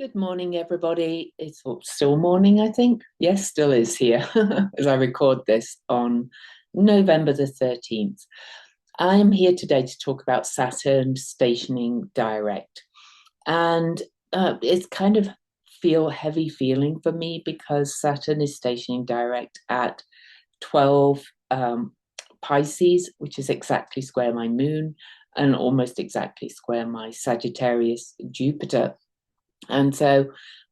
Good morning, everybody. It's still morning, I think. Yes, still is here as I record this on November the 13th. I am here today to talk about Saturn stationing direct. And it's kind of heavy feeling for me because Saturn is stationing direct at 12 Pisces, which is exactly square my moon and almost exactly square my Sagittarius Jupiter. And so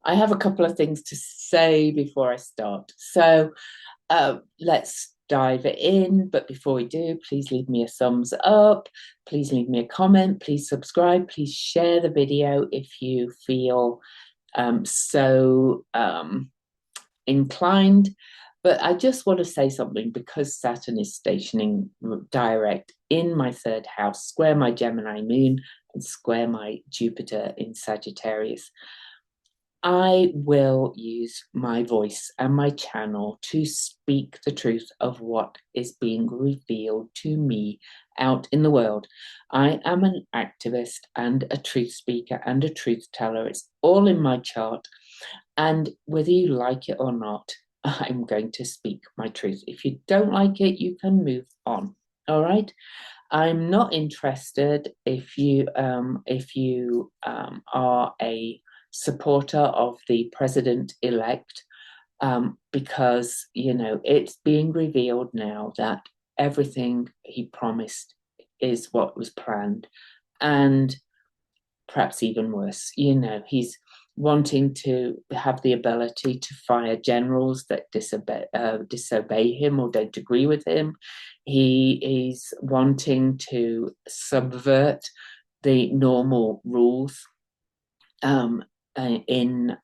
I have a couple of things to say before I start. So let's dive in. But before we do, please leave me a thumbs up. Please leave me a comment. Please subscribe. Please share the video if you feel so inclined. But I just want to say something because Saturn is stationing direct in my third house, square my Gemini moon and square my Jupiter in Sagittarius. I will use my voice and my channel to speak the truth of what is being revealed to me out in the world. I am an activist and a truth speaker and a truth teller. It's all in my chart. And whether you like it or not, I'm going to speak my truth. If you don't like it, you can move on. All right. I'm not interested if you are a supporter of the president-elect, because it's being revealed now that everything he promised is what was planned, and perhaps even worse. He's wanting to have the ability to fire generals that disobey him or don't agree with him. He is wanting to subvert the normal rules in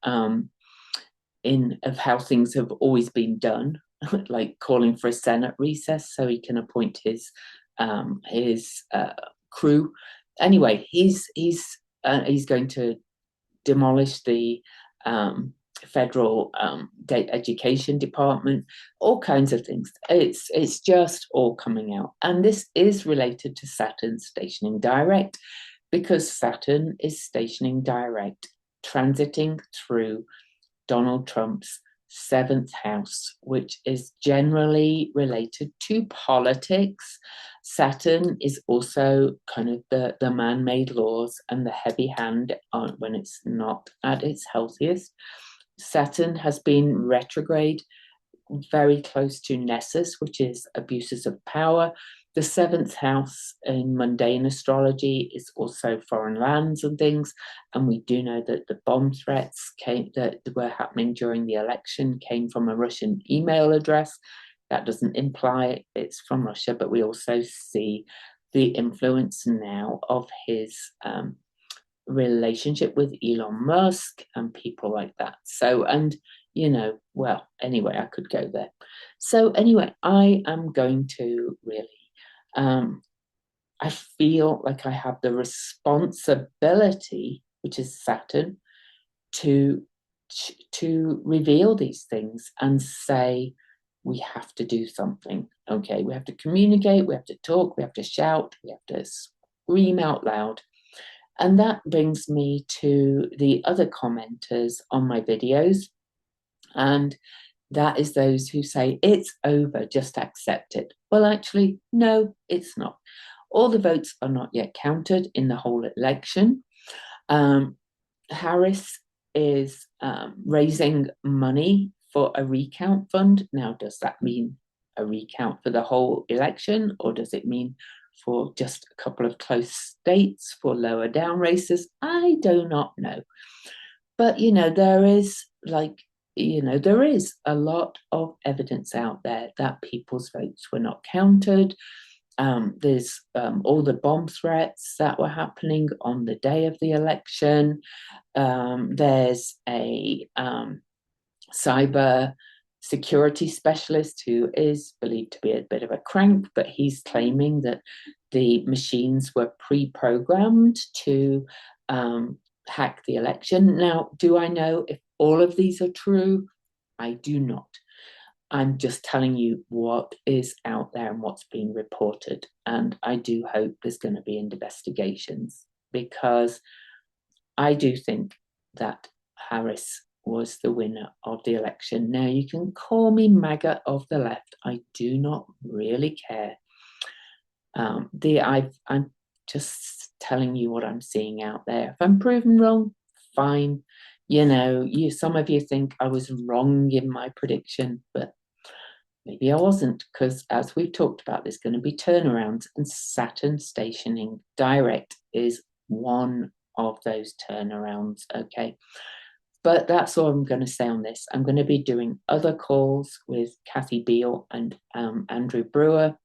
of how things have always been done, like calling for a Senate recess so he can appoint his crew. Anyway, he's going to demolish the federal education department, all kinds of things. It's just all coming out, and this is related to Saturn stationing direct, because Saturn is stationing direct, transiting through Donald Trump's seventh house, which is generally related to politics. Saturn is also kind of the man-made laws and the heavy hand when it's not at its healthiest. Saturn has been retrograde very close to Nessus, which is abuses of power. The seventh house in mundane astrology is also foreign lands and things. And we do know that the bomb threats that were happening during the election came from a Russian email address. That doesn't imply it's from Russia, but we also see the influence now of his relationship with Elon Musk and people like that. So, and well, anyway, I could go there. So anyway, I am going to really I feel like I have the responsibility, which is Saturn, to reveal these things and say we have to do something. Okay, we have to communicate, we have to talk, we have to shout, we have to scream out loud. And that brings me to the other commenters on my videos, and that is those who say it's over, just accept it. Well, actually, no, it's not. All the votes are not yet counted in the whole election. Harris is raising money for a recount fund. Now, does that mean a recount for the whole election, or does it mean for just a couple of close states for lower down races? I do not know. But, there is there is a lot of evidence out there that people's votes were not counted. There's all the bomb threats that were happening on the day of the election. There's a cyber security specialist who is believed to be a bit of a crank, but he's claiming that the machines were pre-programmed to hack the election. Now, do I know if all of these are true? I do not. I'm just telling you what is out there and what's being reported. And I do hope there's going to be investigations, because I do think that Harris was the winner of the election. Now, you can call me MAGA of the left. I do not really care. I'm just telling you what I'm seeing out there. If I'm proven wrong, fine. Some of you think I was wrong in my prediction, but maybe I wasn't, because as we've talked about, there's going to be turnarounds, and Saturn stationing direct is one of those turnarounds, okay? But that's all I'm going to say on this. I'm going to be doing other calls with Kathy Beale and Andrew Brewer.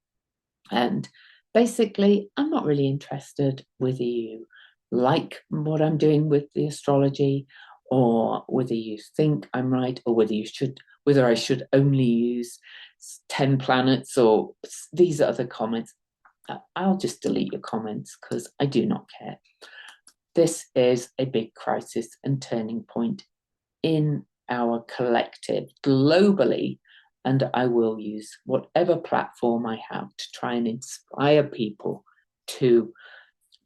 And basically, I'm not really interested whether you like what I'm doing with the astrology, or whether you think I'm right, or whether I should only use 10 planets or these other comments. I'll just delete your comments because I do not care. This is a big crisis and turning point in our collective globally, and I will use whatever platform I have to try and inspire people to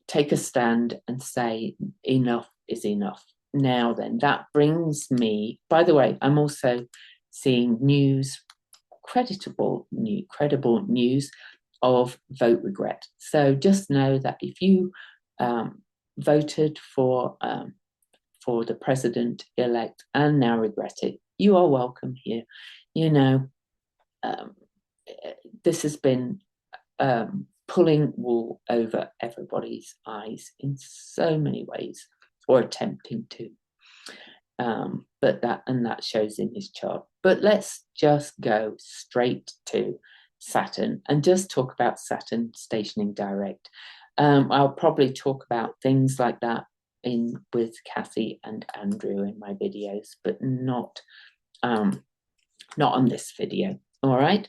take a stand and say enough is enough. Now then, that brings me, by the way, I'm also seeing credible news of vote regret. So just know that if you voted for the president-elect and now regret it, you are welcome here. This has been pulling wool over everybody's eyes in so many ways, or attempting to. But that shows in his chart. But let's just go straight to Saturn and just talk about Saturn stationing direct. I'll probably talk about things like that with Kathy and Andrew in my videos, but not on this video. All right.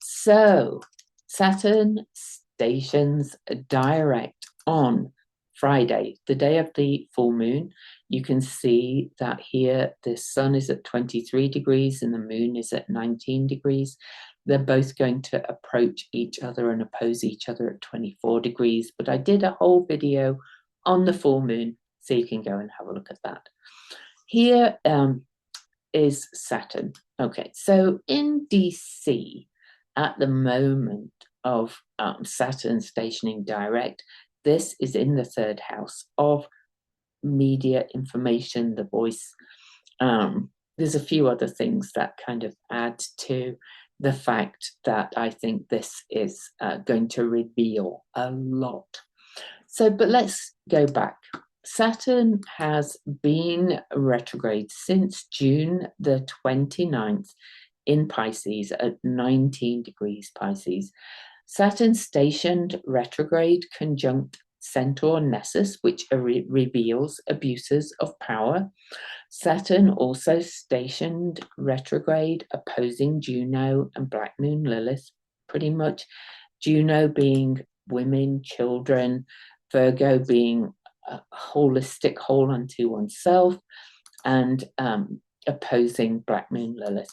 So Saturn stations direct on Friday, the day of the full moon. You can see that here the sun is at 23 degrees and the moon is at 19 degrees. They're both going to approach each other and oppose each other at 24 degrees. But I did a whole video on the full moon, so you can go and have a look at that. Here is Saturn. Okay, so in DC, at the moment of Saturn stationing direct, this is in the third house of media, information, the voice. There's a few other things that kind of add to the fact that I think this is going to reveal a lot. So, but let's go back. Saturn has been retrograde since June the 29th in Pisces at 19 degrees Pisces. Saturn stationed retrograde conjunct Centaur Nessus, which reveals abuses of power. Saturn also stationed retrograde opposing Juno and Black Moon Lilith, pretty much. Juno being women, children, Virgo being a holistic whole unto oneself, and opposing Black Moon Lilith.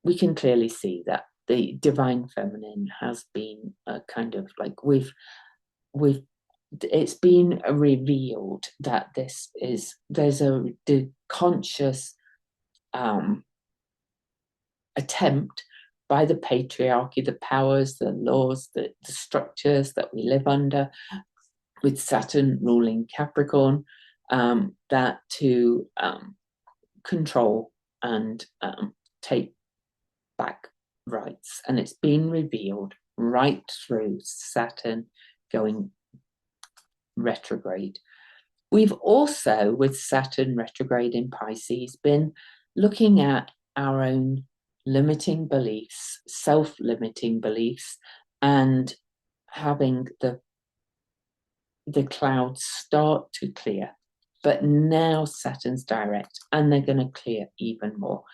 We can clearly see that the divine feminine has been kind of like it's been revealed that there's the conscious attempt by the patriarchy, the powers, the laws, the structures that we live under, with Saturn ruling Capricorn, that to control and take back rights. And it's been revealed right through Saturn going retrograde. We've also, with Saturn retrograde in Pisces, been looking at our own limiting beliefs, self-limiting beliefs, and having the clouds start to clear. But now Saturn's direct, and they're going to clear even more.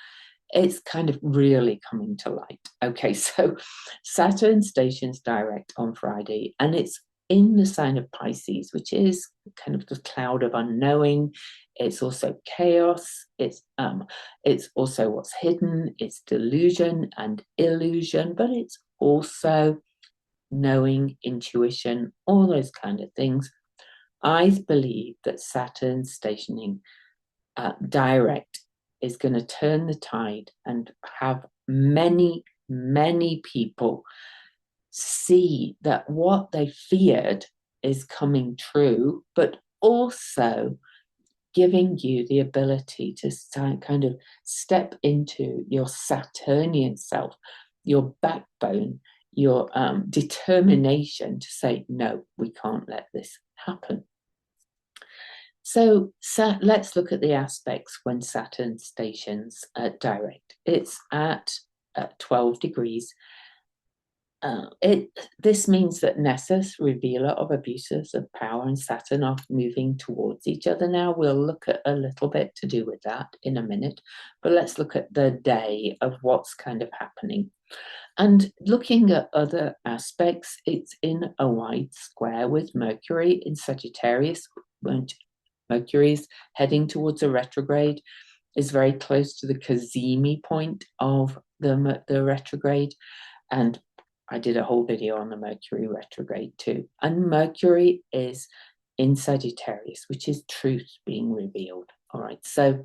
It's kind of really coming to light. Okay, so Saturn stations direct on Friday, and it's in the sign of Pisces, which is kind of the cloud of unknowing. It's also chaos. It's also what's hidden. It's delusion and illusion, but it's also knowing, intuition, all those kind of things. I believe that Saturn stationing direct is going to turn the tide and have many, many people see that what they feared is coming true, but also giving you the ability to kind of step into your Saturnian self, your backbone, your determination to say, no, we can't let this happen. So let's look at the aspects when Saturn stations direct. It's at 12 degrees. This means that Nessus, revealer of abuses of power, and Saturn are moving towards each other now. We'll look at a little bit to do with that in a minute, but let's look at the day of what's kind of happening. And looking at other aspects, it's in a wide square with Mercury in Sagittarius. Mercury's heading towards a retrograde, is very close to the Cazimi point of the retrograde. And I did a whole video on the Mercury retrograde too. And Mercury is in Sagittarius, which is truth being revealed. All right. So,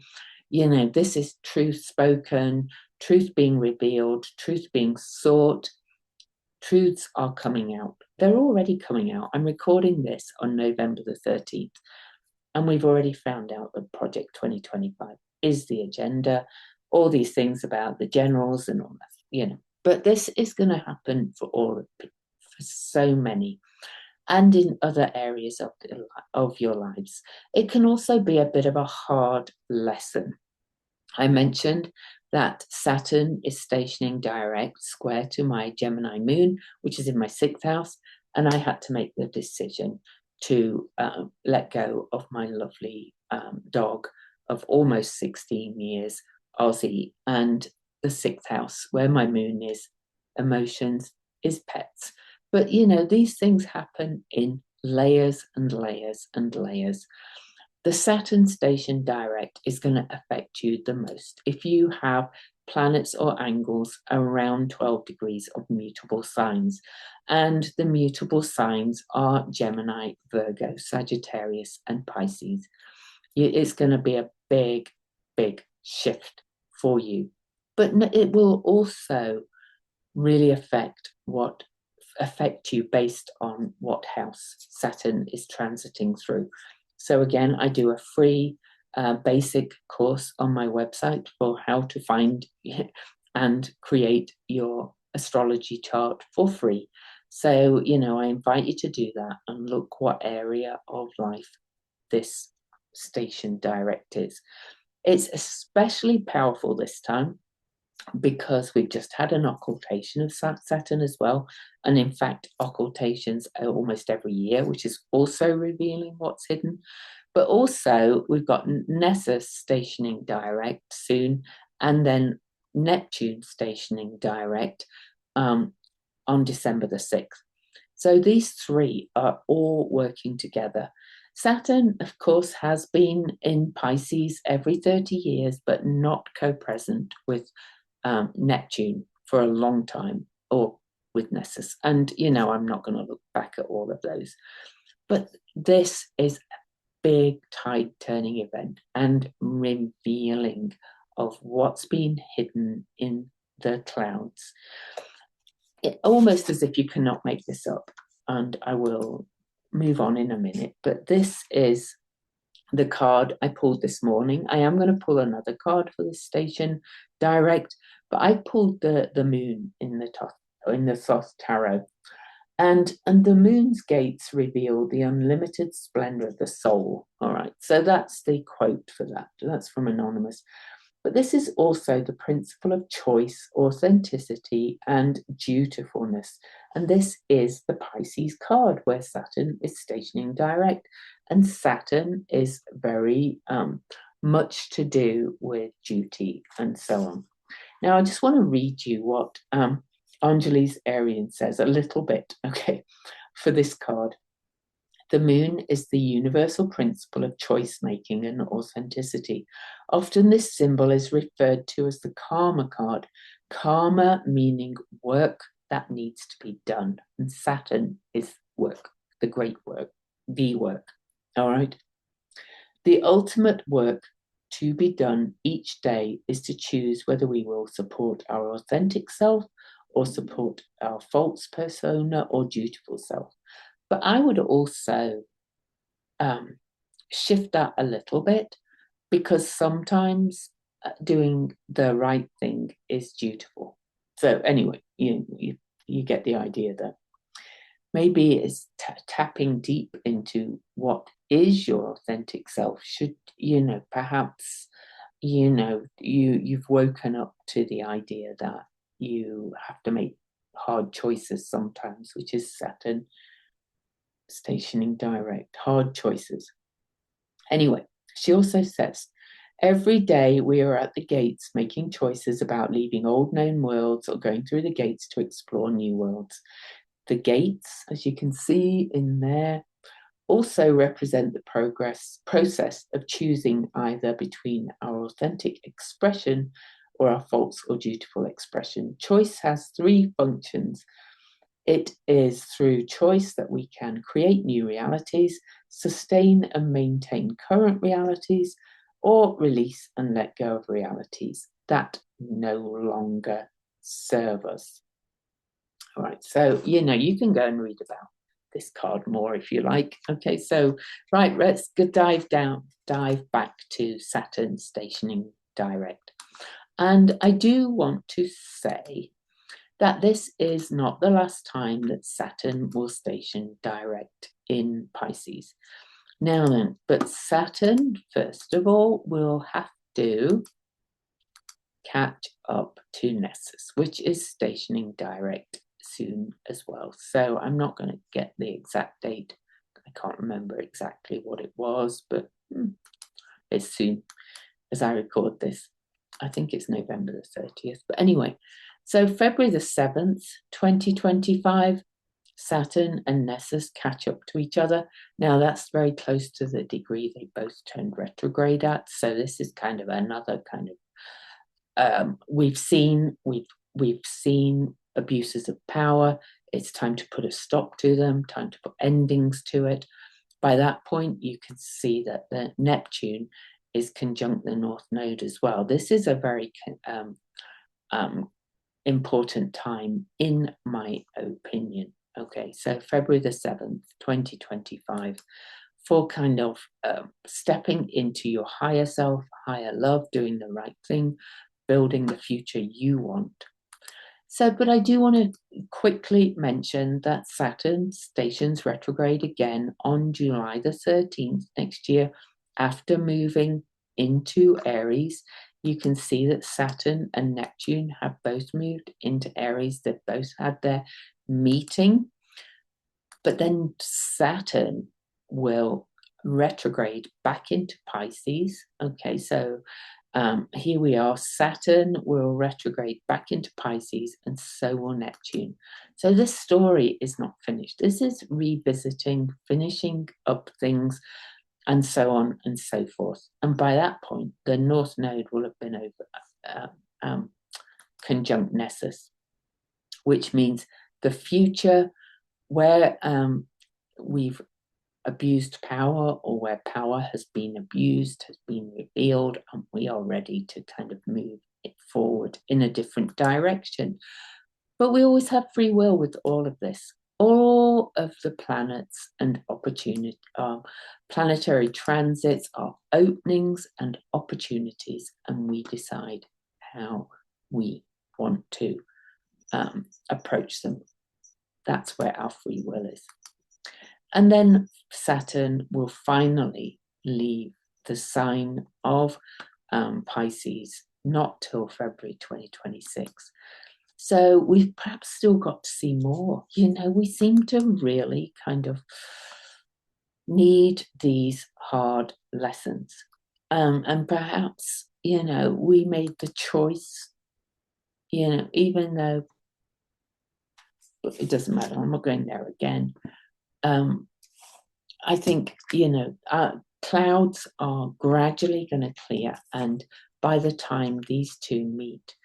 you know, this is truth spoken, truth being revealed, truth being sought. Truths are coming out. They're already coming out. I'm recording this on November the 13th. And we've already found out that Project 2025 is the agenda, all these things about the generals and all that, you know. But this is going to happen for for so many, and in other areas of your lives. It can also be a bit of a hard lesson. I mentioned that Saturn is stationing direct square to my Gemini moon, which is in my 6th house, and I had to make the decision to let go of my lovely dog of almost 16 years, Aussie, and the 6th house, where my moon is, emotions, is pets. But, you know, these things happen in layers and layers and layers. The Saturn station direct is going to affect you the most if you have planets or angles around 12 degrees of mutable signs. And the mutable signs are Gemini, Virgo, Sagittarius, and Pisces. It's going to be a big, big shift for you. But it will also really affect you based on what house Saturn is transiting through. So again, I do a free basic course on my website for how to find and create your astrology chart for free. So, you know, I invite you to do that and look what area of life this station direct is. It's especially powerful this time because we've just had an occultation of Saturn as well. And in fact, occultations are almost every year, which is also revealing what's hidden. But also we've got Nessus stationing direct soon, and then Neptune stationing direct on December the 6th. So these three are all working together. Saturn, of course, has been in Pisces every 30 years, but not co-present with Neptune for a long time, or with Nessus. And, you know, I'm not going to look back at all of those. But this is a big tide turning event and revealing of what's been hidden in the clouds. Almost as if you cannot make this up. And I will move on in a minute. But this is the card I pulled this morning. I am going to pull another card for this station direct, but I pulled the moon in the Thoth Tarot. And the moon's gates reveal the unlimited splendor of the soul. All right, so that's the quote for that. That's from Anonymous. But this is also the principle of choice, authenticity, and dutifulness. And this is the Pisces card, where Saturn is stationing direct. And Saturn is very much to do with duty and so on. Now, I just want to read you what Angelis Arian says a little bit, okay, for this card. The moon is the universal principle of choice making and authenticity. Often this symbol is referred to as the karma card. Karma meaning work that needs to be done. And Saturn is work, the great work, the work. All right. The ultimate work to be done each day is to choose whether we will support our authentic self or support our false persona or dutiful self. But I would also shift that a little bit, because sometimes doing the right thing is dutiful. So anyway, you get the idea there. Maybe it's tapping deep into what is your authentic self. Should, perhaps, you've woken up to the idea that you have to make hard choices sometimes, which is Saturn stationing direct, hard choices. Anyway, she also says, every day we are at the gates making choices about leaving old known worlds or going through the gates to explore new worlds. The gates, as you can see in there, also represent the process of choosing either between our authentic expression or our false or dutiful expression. Choice has three functions. It is through choice that we can create new realities, sustain and maintain current realities, or release and let go of realities that no longer serve us. All right, so, you can go and read about this card more if you like. Okay, so, right, let's dive back to Saturn stationing direct. And I do want to say that this is not the last time that Saturn will station direct in Pisces. Now then, but Saturn, first of all, will have to catch up to Nessus, which is stationing direct soon as well. So I'm not going to get the exact date. I can't remember exactly what it was, but it's soon as I record this. I think it's November the 30th. But anyway, so February the 7th, 2025, Saturn and Nessus catch up to each other. Now that's very close to the degree they both turned retrograde at. So this is kind of another kind of we've seen abuses of power. It's time to put a stop to them, time to put endings to it. By that point, you can see that the Neptune is conjunct the North Node as well. This is a very important time, in my opinion. Okay, so February the 7th, 2025, for kind of stepping into your higher self, higher love, doing the right thing, building the future you want. So, but I do want to quickly mention that Saturn stations retrograde again on July the 13th next year, after moving into Aries. You can see that Saturn and Neptune have both moved into Aries. They've both had their meeting. But then Saturn will retrograde back into Pisces. Okay, so here we are. Saturn will retrograde back into Pisces, and so will Neptune. So this story is not finished. This is revisiting, finishing up things, and so on and so forth. And by that point, the North Node will have been over conjunct Nessus, which means the future where we've abused power, or where power has been abused, has been revealed, and we are ready to kind of move it forward in a different direction. But we always have free will with all of this. All of the planets and opportunity, planetary transits are openings and opportunities, and we decide how we want to approach them. That's where our free will is. And then Saturn will finally leave the sign of Pisces, not till February 2026. So we've perhaps still got to see more. We seem to really kind of need these hard lessons. And perhaps, we made the choice, even though it doesn't matter, I'm not going there again. I think, clouds are gradually going to clear. And by the time these two meet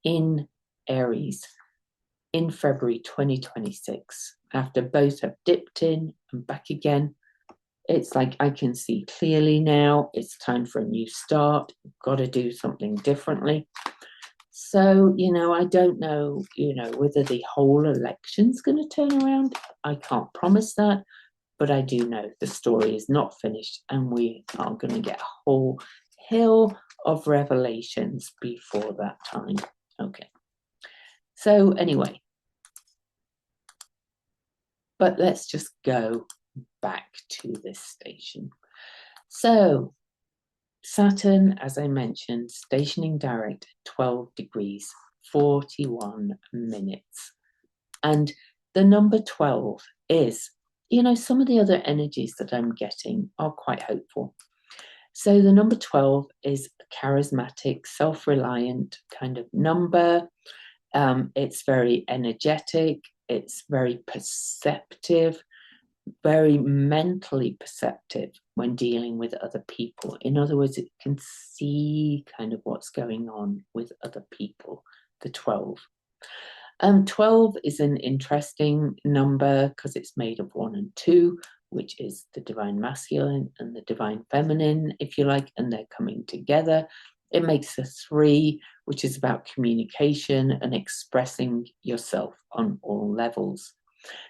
in Aries in February 2026, after both have dipped in and back again, It's like, I can see clearly now. It's time for a new start. Got to do something differently. So, I don't know, whether the whole election's going to turn around. I can't promise that, but I do know the story is not finished, and we are going to get a whole hill of revelations before that time. Okay. So anyway, but let's just go back to this station. So Saturn, as I mentioned, stationing direct 12 degrees, 41 minutes. And the number 12 is, some of the other energies that I'm getting are quite hopeful. So the number 12 is a charismatic, self-reliant kind of number. It's very energetic. It's very perceptive, very mentally perceptive when dealing with other people. In other words, it can see kind of what's going on with other people, the 12. 12 is an interesting number because it's made of 1 and 2, which is the divine masculine and the divine feminine, if you like, and they're coming together. It makes a 3, which is about communication and expressing yourself on all levels.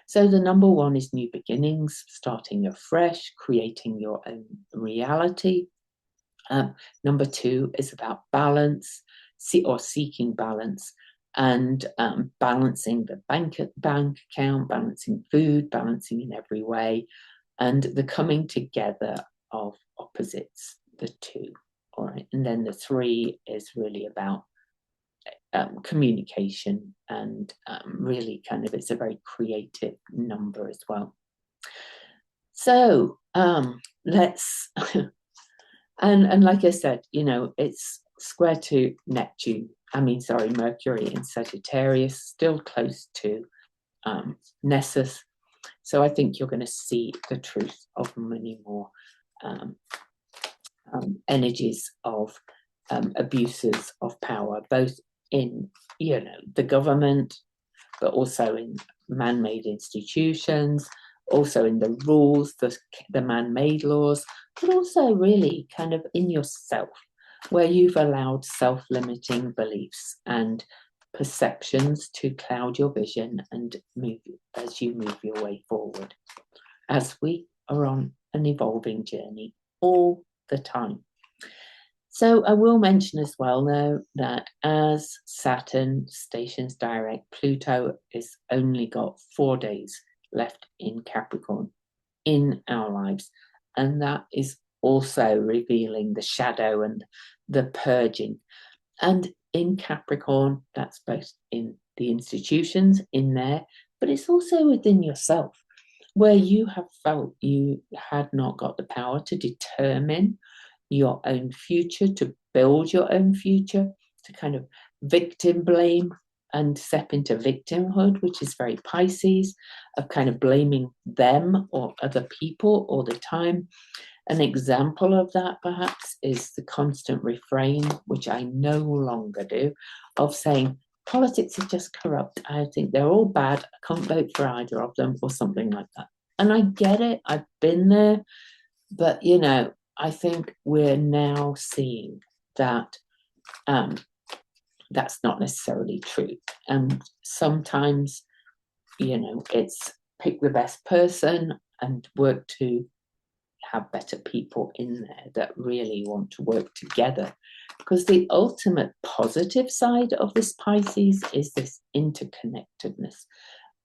So the number 1 is new beginnings, starting afresh, creating your own reality. Number 2 is about balance, or seeking balance, and balancing the bank account, balancing food, balancing in every way, and the coming together of opposites, the 2. All right, and then the 3 is really about communication, and really kind of, it's a very creative number as well. So let's and like I said, it's square to Mercury in Sagittarius, still close to Nessus. So I think you're going to see the truth of many more energies of abuses of power, both in the government, but also in man-made institutions, also in the rules, the man-made laws, but also really kind of in yourself, where you've allowed self-limiting beliefs and perceptions to cloud your vision and move as you move your way forward, as we are on an evolving journey all the time. So I will mention as well, though, that as Saturn stations direct, Pluto has only got 4 days left in Capricorn in our lives. And that is also revealing the shadow and the purging. And in Capricorn, that's both in the institutions in there, but it's also within yourself, where you have felt you had not got the power to determine your own future, to build your own future, to kind of victim blame and step into victimhood, which is very Pisces, of kind of blaming them or other people all the time. An example of that, perhaps, is the constant refrain, which I no longer do, of saying politics is just corrupt. I think they're all bad. I can't vote for either of them, or something like that. And I get it. I've been there. But, I think we're now seeing that that's not necessarily true. And sometimes, it's pick the best person and work to have better people in there that really want to work together. Because the ultimate positive side of this Pisces is this interconnectedness,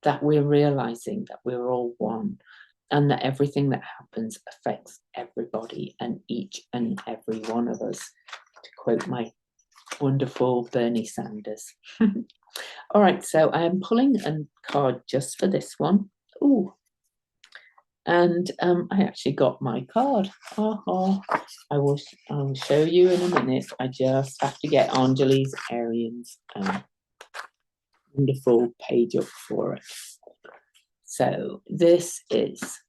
that we're realizing that we're all one, and that everything that happens affects everybody and each and every one of us, to quote my wonderful Bernie Sanders. All right, so I am pulling a card just for this one. Ooh, and I actually got my card. I will show you in a minute. I just have to get Anjali's Arian's wonderful page up for it. So this is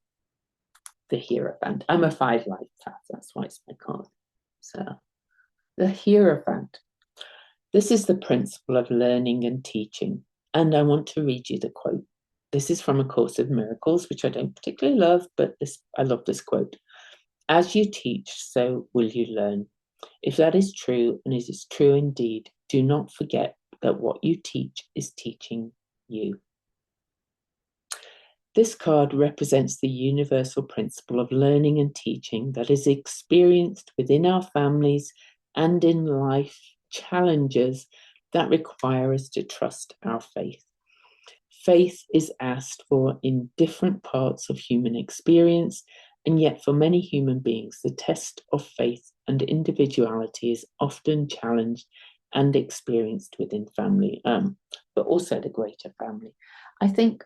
the Hierophant. I'm a 5 life path, that's why it's my card. So the Hierophant. This is the principle of learning and teaching. And I want to read you the quote. This is from A Course of Miracles, which I don't particularly love, but I love this quote. As you teach, so will you learn. If that is true, and it is true indeed, do not forget that what you teach is teaching you. This card represents the universal principle of learning and teaching that is experienced within our families and in life challenges that require us to trust our faith. Faith is asked for in different parts of human experience, and yet for many human beings, the test of faith and individuality is often challenged and experienced within family, but also the greater family. I think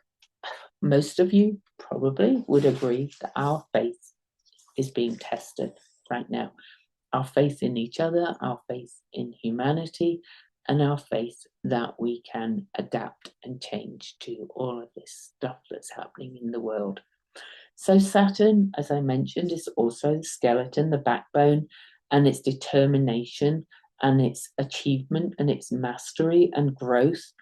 most of you probably would agree that our faith is being tested right now. Our faith in each other, our faith in humanity, and our faith that we can adapt and change to all of this stuff that's happening in the world. So Saturn, as I mentioned, is also the skeleton, the backbone, and its determination and its achievement and its mastery and growth.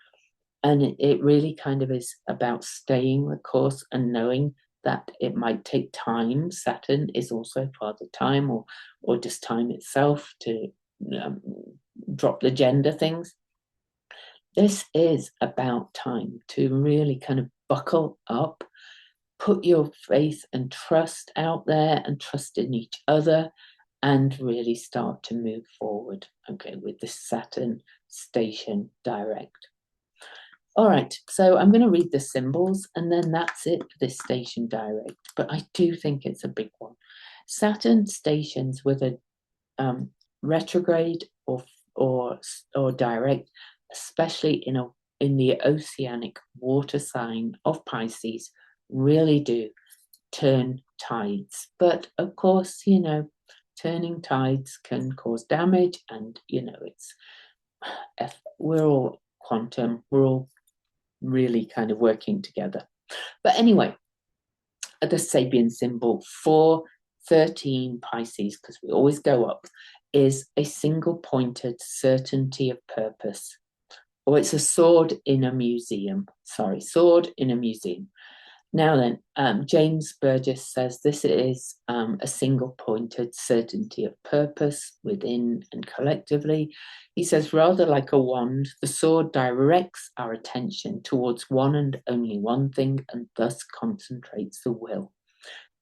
And it really kind of is about staying the course and knowing that it might take time. Saturn is also Father Time, or just time itself, to drop the gender things. This is about time to really kind of buckle up, put your faith and trust out there and trust in each other, and really start to move forward, okay, with this Saturn station direct. All right, so I'm going to read the symbols, and then that's it for this station direct. But I do think it's a big one. Saturn stations with a retrograde or direct, especially in the oceanic water sign of Pisces, really do turn tides. But of course, turning tides can cause damage, and we're all quantum. We're all really kind of working together. But anyway, the Sabian symbol for 13 Pisces, because we always go up, is a single pointed certainty of purpose. Or it's a sword in a museum. Sword in a museum. Now then, James Burgess says this is a single-pointed certainty of purpose within and collectively. He says, rather like a wand, the sword directs our attention towards one and only one thing, and thus concentrates the will,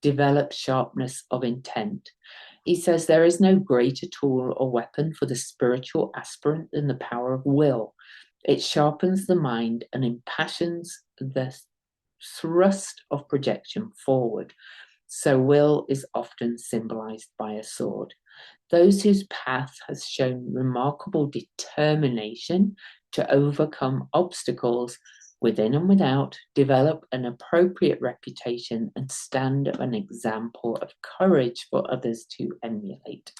develops sharpness of intent. He says there is no greater tool or weapon for the spiritual aspirant than the power of will. It sharpens the mind and impassions the thrust of projection forward. So will is often symbolized by a sword. Those whose path has shown remarkable determination to overcome obstacles within and without, develop an appropriate reputation, and stand an example of courage for others to emulate.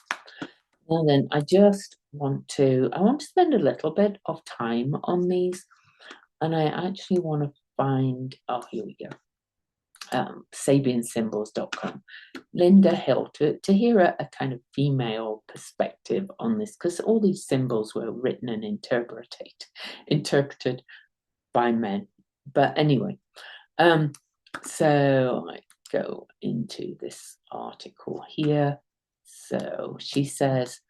Well then, I want to spend a little bit of time on these, and I actually want to find, here we go, sabiansymbols.com, Linda Hill, to hear a kind of female perspective on this, because all these symbols were written and interpreted by men. But anyway, so I go into this article here. So she says,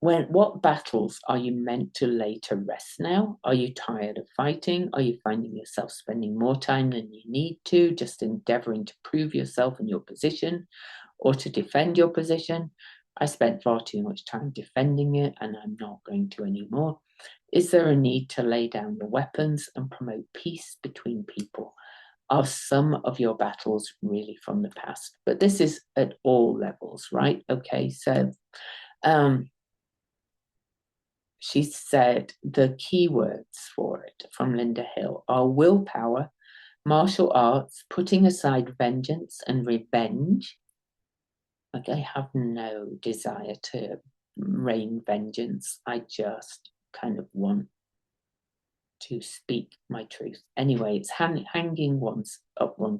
what battles are you meant to lay to rest now? Are you tired of fighting? Are you finding yourself spending more time than you need to, just endeavoring to prove yourself and your position, or to defend your position? I spent far too much time defending it, and I'm not going to anymore. Is there a need to lay down your weapons and promote peace between people? Are some of your battles really from the past? But this is at all levels, right? Okay, so she said the key words for it from Linda Hill are willpower, martial arts, putting aside vengeance and revenge. Like, I have no desire to rain vengeance. I just kind of want to speak my truth. Anyway, it's hanging one's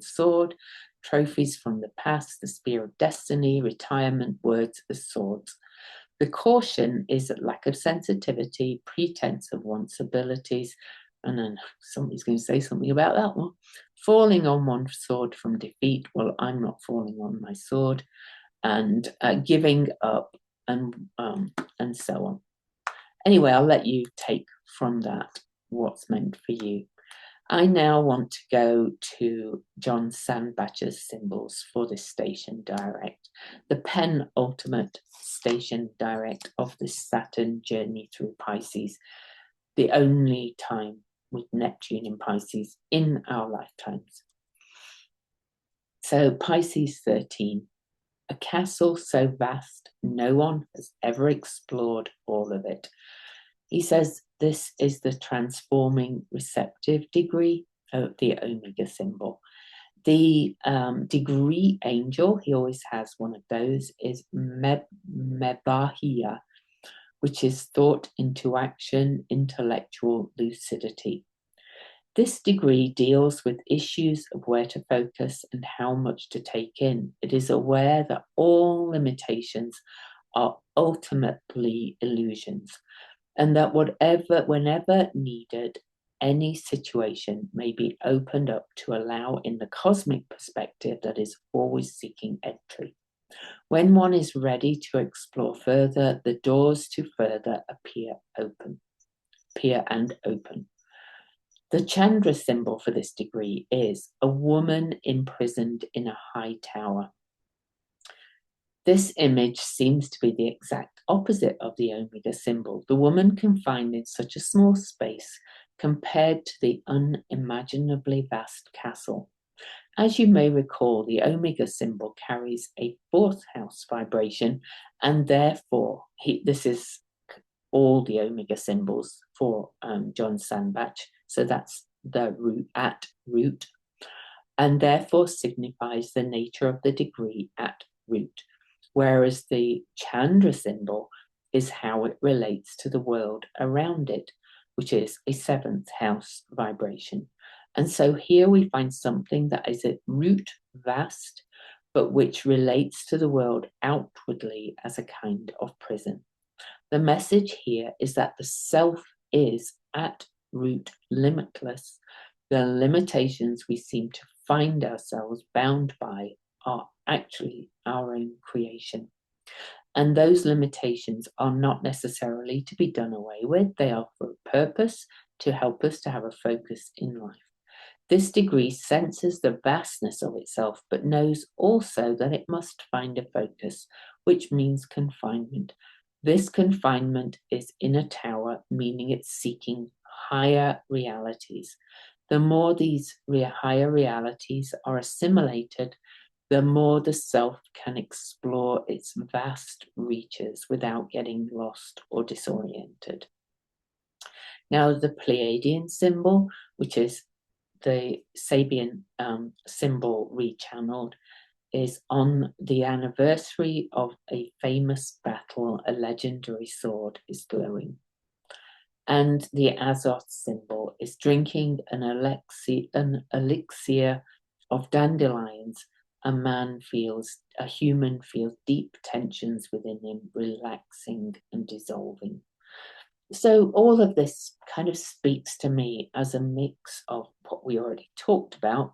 sword, trophies from the past, the spear of destiny, retirement, words as swords. The caution is a lack of sensitivity, pretense of one's abilities, and then somebody's going to say something about that one. Falling on one sword from defeat. Well, I'm not falling on my sword. And giving up, and so on. Anyway, I'll let you take from that what's meant for you. I now want to go to John Sandbacher's symbols for this station direct, the penultimate station direct of this Saturn journey through Pisces, the only time with Neptune in Pisces in our lifetimes. So Pisces 13, a castle so vast no one has ever explored all of it. He says this is the transforming receptive degree of the Omega symbol. The degree angel, he always has one of those, is Mebahia, which is thought into action, intellectual lucidity. This degree deals with issues of where to focus and how much to take in. It is aware that all limitations are ultimately illusions, and that whenever needed, any situation may be opened up to allow in the cosmic perspective that is always seeking entry. When one is ready to explore further, the doors to further appear and open. The Chandra symbol for this degree is a woman imprisoned in a high tower. This image seems to be the exact opposite of the Omega symbol. The woman confined in such a small space compared to the unimaginably vast castle. As you may recall, the Omega symbol carries a fourth house vibration, and therefore, this is all the Omega symbols for John Sandbach. So that's the root, and therefore signifies the nature of the degree at root. Whereas the Chandra symbol is how it relates to the world around it, which is a seventh house vibration. And so here we find something that is at root vast, but which relates to the world outwardly as a kind of prison. The message here is that the self is at root limitless. The limitations we seem to find ourselves bound by are actually our own creation. And those limitations are not necessarily to be done away with. They are for a purpose, to help us to have a focus in life. This degree senses the vastness of itself, but knows also that it must find a focus, which means confinement. This confinement is in a tower, meaning it's seeking higher realities. The more these higher realities are assimilated, the more the self can explore its vast reaches without getting lost or disoriented. Now, the Pleiadian symbol, which is the Sabian symbol rechanneled, is on the anniversary of a famous battle, a legendary sword is glowing. And the Azoth symbol is drinking an elixir of dandelions. A human feels deep tensions within him, relaxing and dissolving. So all of this kind of speaks to me as a mix of what we already talked about,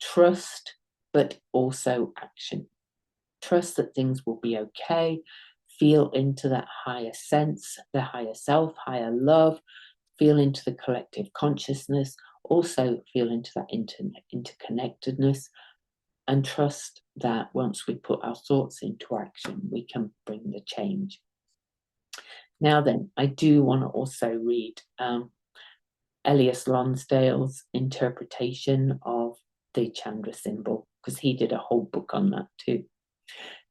trust, but also action. Trust that things will be okay, feel into that higher sense, the higher self, higher love, feel into the collective consciousness, also feel into that interconnectedness, and trust that once we put our thoughts into action, we can bring the change. Now then, I do want to also read Elias Lonsdale's interpretation of the Chandra symbol, because he did a whole book on that too.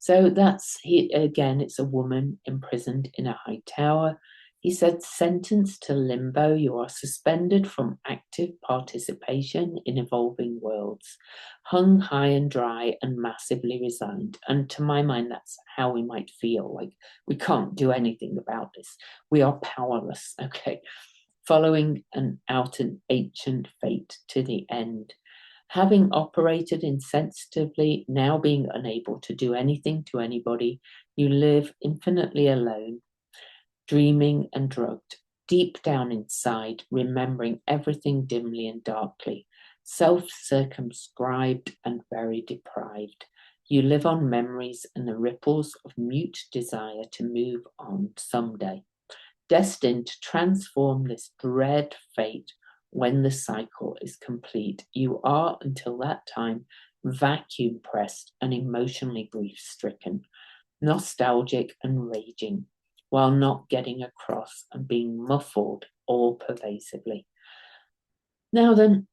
So again, it's a woman imprisoned in a high tower. He said, sentenced to limbo, you are suspended from active participation in evolving worlds, hung high and dry and massively resigned. And to my mind, that's how we might feel, like we can't do anything about this. We are powerless, okay? Following out an ancient fate to the end. Having operated insensitively, now being unable to do anything to anybody, you live infinitely alone, dreaming and drugged. deep down inside, remembering everything dimly and darkly, self-circumscribed and very deprived. You live on memories and the ripples of mute desire to move on someday, destined to transform this dread fate when the cycle is complete. You are, until that time, vacuum pressed and emotionally grief-stricken, nostalgic and raging, while not getting across and being muffled all pervasively. Now then,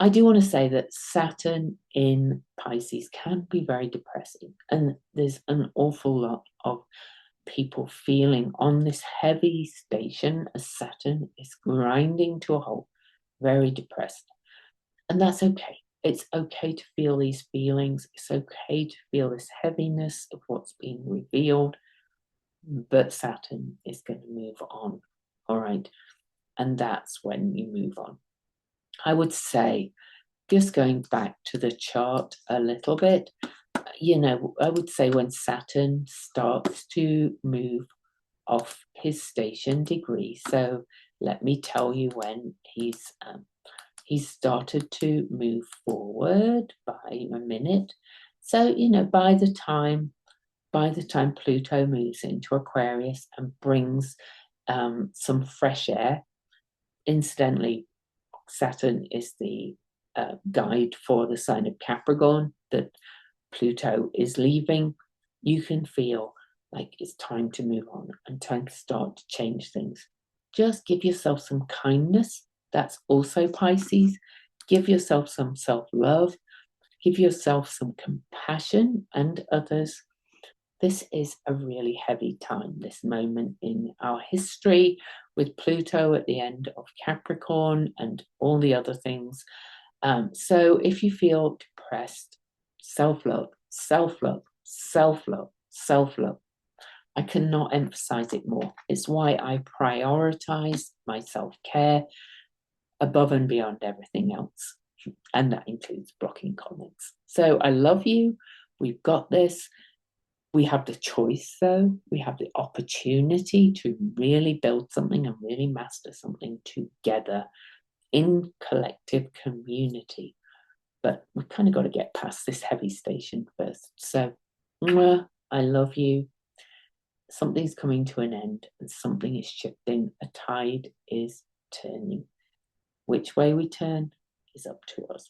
I do want to say that Saturn in Pisces can be very depressing, and there's an awful lot of people feeling on this heavy station as Saturn is grinding to a halt, very depressed. And that's okay. It's okay to feel these feelings. It's okay to feel this heaviness of what's being revealed. But Saturn is going to move on. All right. And that's when you move on. I would say, just going back to the chart a little bit, you know, I would say when Saturn starts to move off his station degree, so let me tell you when he's started to move forward by a minute. So, you know, by the time Pluto moves into Aquarius and brings some fresh air, incidentally, Saturn is the guide for the sign of Capricorn that Pluto is leaving. You can feel like it's time to move on and time to start to change things. Just give yourself some kindness. That's also Pisces. Give yourself some self-love. Give yourself some compassion and others. This is a really heavy time, this moment in our history, with Pluto at the end of Capricorn and all the other things. So if you feel depressed, self-love, self-love, self-love, self-love. I cannot emphasize it more. It's why I prioritize my self-care above and beyond everything else. And that includes blocking comments. So I love you. We've got this. We have the choice, though. We have the opportunity to really build something and really master something together in collective community. But we've kind of got to get past this heavy station first. So I love you. Something's coming to an end and something is shifting. A tide is turning. Which way we turn is up to us.